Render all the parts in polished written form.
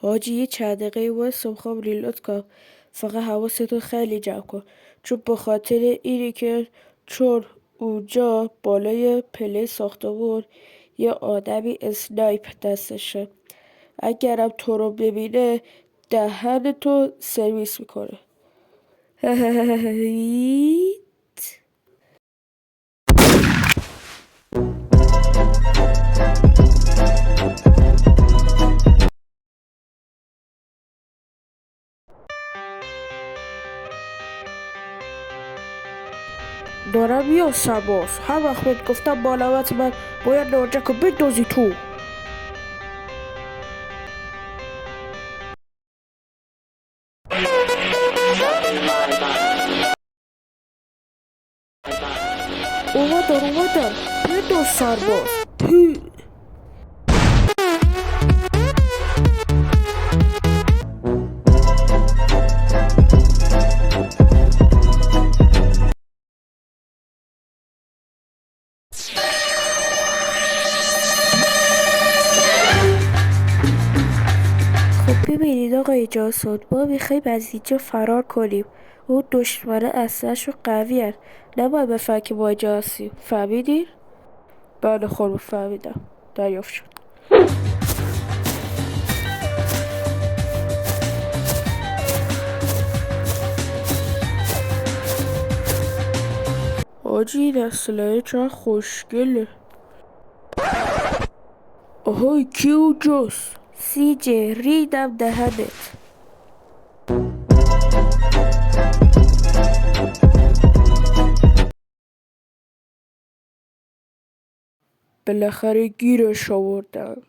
حاجی یه چند دقیقه واسه میخوام ریلود کنم. فقط حواستو خیلی جمع کن، چون به خاطر اینی که چون اونجا بالای پله ساختمون یه آدمی اسنایپ دستشه. اگرم تو رو ببینه دهن تو سرویس میکنه. دارم یا سباس هر وقت بهت گفتم بالامت من باید نارنجک رو بندازی تو. اومدم بنداز سرباز. خب ببینید آقای جاسود، ما میخوایم از اینجا فرار کنیم. اون دشمنه اصلش رو قوی هست، نباید بفهم که ما اینجا هستیم. فهمیدین؟ بله خانم فهمیدم، دریافت شد. حاجی این اسلحه چقدر خوشگله. آهای کی اونجاست؟ سیجه ریدم دهنت. بالاخره گیرش آوردم.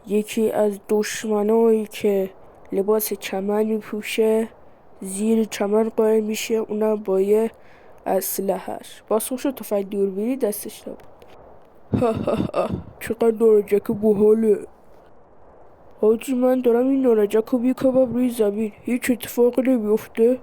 یکی از دشمنایی که لباس چمن میپوشه، زیر چمن قایم میشه، اونم با یه اسلحه‌اش. باسخوش و تفنگ دوربینی دستش نبود. ها ها ها چقدر نارنجک باحاله. حاجی من دارم این نارنجک رو میکنم روی زمین، هیچ اتفاقی نمیفته.